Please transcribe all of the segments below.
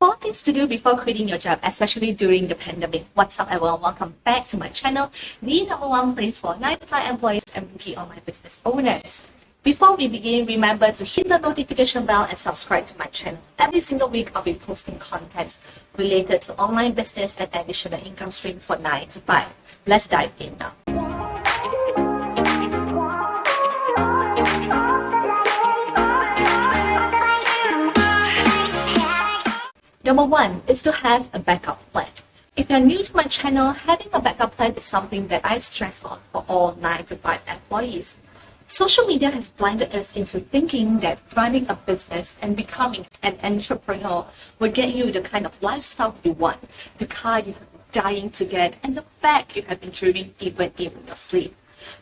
4 things to do before quitting your job, especially during the pandemic. What's up, everyone? Welcome back to my channel, the number one place for 9-to-5 employees and rookie online business owners. Before we begin, remember to hit the notification bell and subscribe to my channel. Every single week, I'll be posting content related to online business and additional income stream for 9 to 5. Let's dive in now. Number 1 is to have a backup plan. If you're new to my channel, having a backup plan is something that I stress on for all 9 to 5 employees. Social media has blinded us into thinking that running a business and becoming an entrepreneur will get you the kind of lifestyle you want, the car you have been dying to get, and the bag you have been dreaming even in your sleep.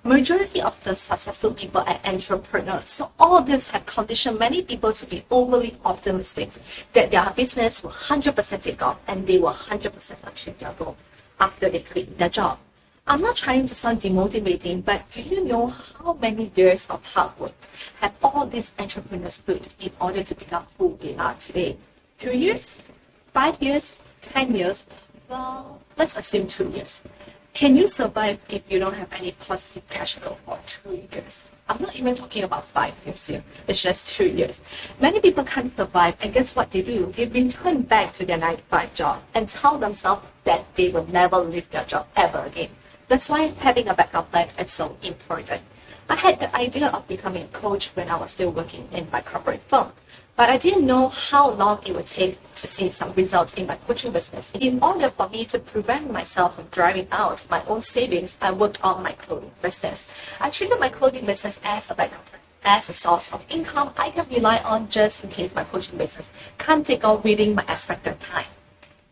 Majority of the successful people are entrepreneurs, so all this have conditioned many people to be overly optimistic that their business will 100% take off and they will 100% achieve their goal after they quit their job. I'm not trying to sound demotivating, but do you know how many years of hard work have all these entrepreneurs put in order to become who they are today? 2 years? 5 years? 10 years? Well, let's assume 2 years. Can you survive if you don't have any positive cash flow for 2 years? I'm not even talking about 5 years here. It's just 2 years. Many people can't survive, and guess what they do? They return back to their 9-to-5 job and tell themselves that they will never leave their job ever again. That's why having a backup plan is so important. I had the idea of becoming a coach when I was still working in my corporate firm, but I didn't know how long it would take to see some results in my coaching business. In order for me to prevent myself from driving out my own savings, I worked on my clothing business. I treated my clothing business as a backup plan, as a source of income I can rely on just in case my coaching business can't take off within my expected time.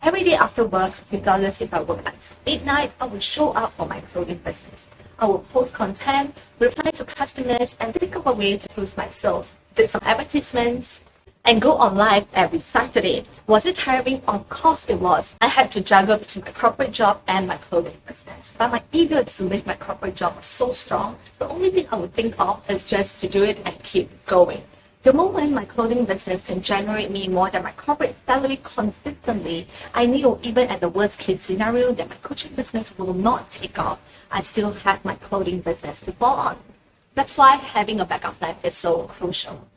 Every day after work, regardless if I work at midnight, I will show up for my clothing business. I will post content, reply to customers, and think of a way to boost my sales. Did some advertisements, and go on live every Saturday. Was it tiring? Of course it was. I had to juggle between my corporate job and my clothing business. But my ego to leave my corporate job was so strong, the only thing I would think of is just to do it and keep going. The moment my clothing business can generate me more than my corporate salary consistently, I knew even at the worst case scenario that my coaching business will not take off, I still have my clothing business to fall on. That's why having a backup plan is so crucial.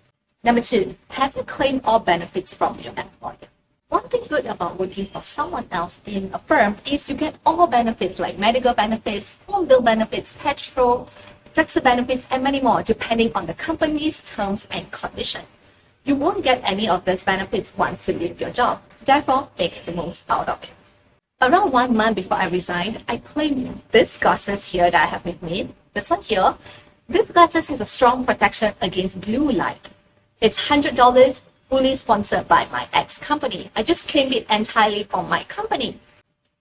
Number 2, have you claimed all benefits from your employer? One thing good about working for someone else in a firm is you get all benefits like medical benefits, home bill benefits, petrol, tax benefits, and many more depending on the company's terms and conditions. You won't get any of these benefits once you leave your job. Therefore, make the most out of it. Around 1 month before I resigned, I claimed these glasses here that I have with me. This one here. This glasses has a strong protection against blue light. It's $100, fully sponsored by my ex-company. I just claimed it entirely from my company.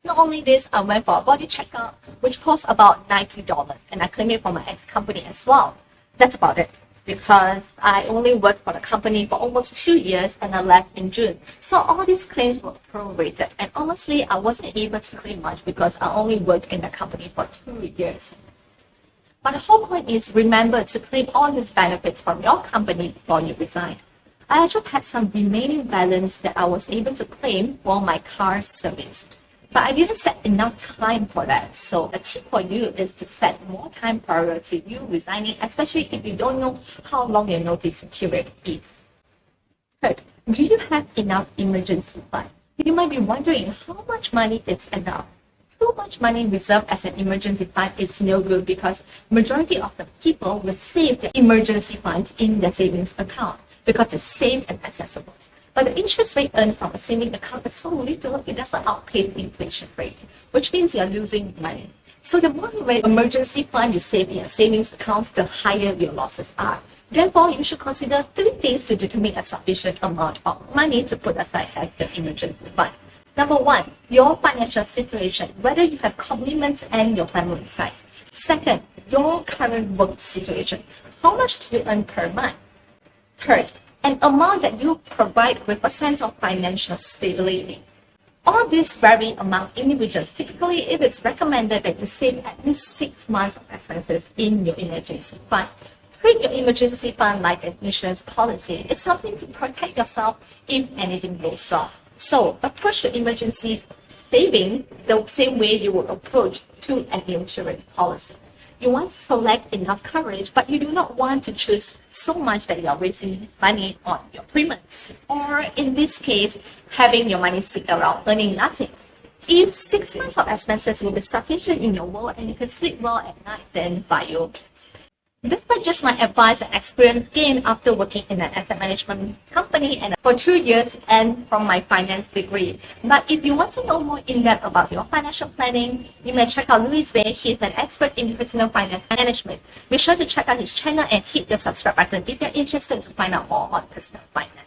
Not only this, I went for a body checkup, which cost about $90, and I claimed it from my ex-company as well. That's about it, because I only worked for the company for almost 2 years and I left in June. So all these claims were prorated, and honestly, I wasn't able to claim much because I only worked in the company for 2 years. But the whole point is, remember to claim all these benefits from your company before you resign. I actually had some remaining balance that I was able to claim for my car service. But I didn't set enough time for that. So a tip for you is to set more time prior to you resigning, especially if you don't know how long your notice period is. Third, do you have enough emergency fund? You might be wondering how much money is enough. Too much money reserved as an emergency fund is no good because majority of the people will save their emergency funds in their savings account because it's safe and accessible. But the interest rate earned from a saving account is so little, it doesn't outpace the inflation rate, which means you're losing money. So the more emergency fund you save in your savings accounts, the higher your losses are. Therefore, you should consider 3 things to determine a sufficient amount of money to put aside as the emergency fund. Number 1, your financial situation, whether you have commitments and your family size. Second, your current work situation. How much do you earn per month? Third, an amount that you provide with a sense of financial stability. All these vary among individuals. Typically, it is recommended that you save at least 6 months of expenses in your emergency fund. Treat your emergency fund like an insurance policy. It's something to protect yourself if anything goes wrong. So approach the emergency savings the same way you would approach to an insurance policy. You want to select enough coverage, but you do not want to choose so much that you are wasting money on your premiums. Or in this case, having your money sit around earning nothing. If 6 months of expenses will be sufficient in your world and you can sleep well at night, then by all means. This is just my advice and experience gained after working in an asset management company and for 2 years and from my finance degree. But if you want to know more in depth about your financial planning, you may check out Louis Bay. He's an expert in personal finance management. Be sure to check out his channel and hit the subscribe button if you're interested to find out more on personal finance.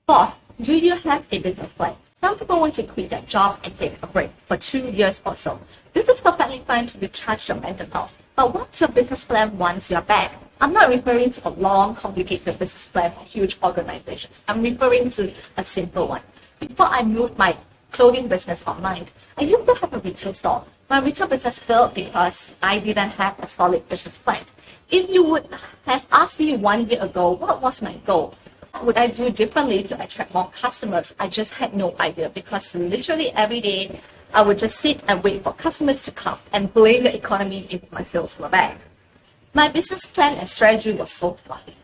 Fourth, do you have a business plan? Some people want to quit their job and take a break for 2 years or so. This is perfectly fine to recharge your mental health. But what's your business plan once you're back? I'm not referring to a long, complicated business plan for huge organizations. I'm referring to a simple one. Before I moved my clothing business online, I used to have a retail store. My retail business failed because I didn't have a solid business plan. If you would have asked me 1 year ago, what was my goal? What would I do differently to attract more customers? I just had no idea because literally every day I would just sit and wait for customers to come and blame the economy if my sales were bad. My business plan and strategy was so fluffy.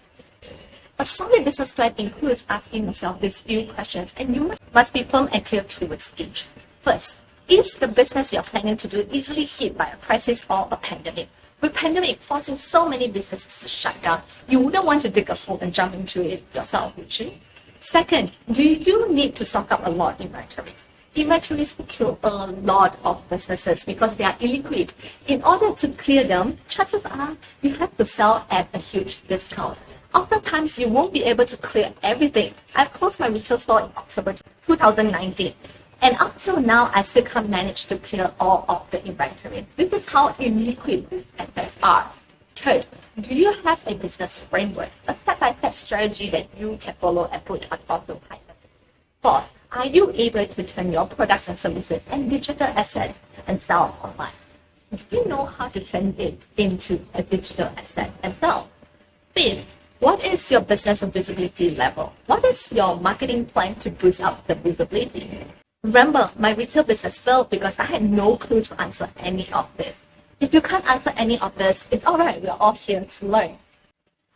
A solid business plan includes asking yourself these few questions, and you must be firm and clear towards each. First, is the business you're planning to do easily hit by a crisis or a pandemic? With pandemic forcing so many businesses to shut down, you wouldn't want to dig a hole and jump into it yourself, would you? Second, do you need to stock up a lot in inventories? Inventories will kill a lot of businesses because they are illiquid. In order to clear them, chances are you have to sell at a huge discount. Oftentimes, you won't be able to clear everything. I've closed my retail store in October 2019. And up till now, I still can't manage to clear all of the inventory. This is how illiquid these assets are. Third, do you have a business framework, a step-by-step strategy that you can follow and put on autopilot? Fourth, are you able to turn your products and services and digital assets and sell online? Do you know how to turn it into a digital asset and sell? Fifth, what is your business visibility level? What is your marketing plan to boost up the visibility? Remember, my retail business failed because I had no clue to answer any of this. If you can't answer any of this, it's alright, we're all here to learn.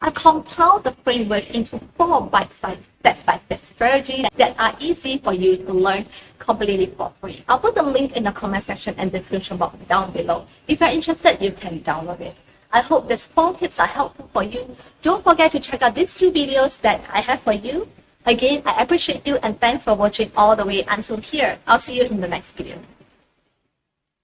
I compiled the framework into 4 bite-sized step-by-step strategies that are easy for you to learn completely for free. I'll put the link in the comment section and description box down below. If you're interested, you can download it. I hope these 4 tips are helpful for you. Don't forget to check out these 2 videos that I have for you. Again, I appreciate you and thanks for watching all the way until here. I'll see you in the next video.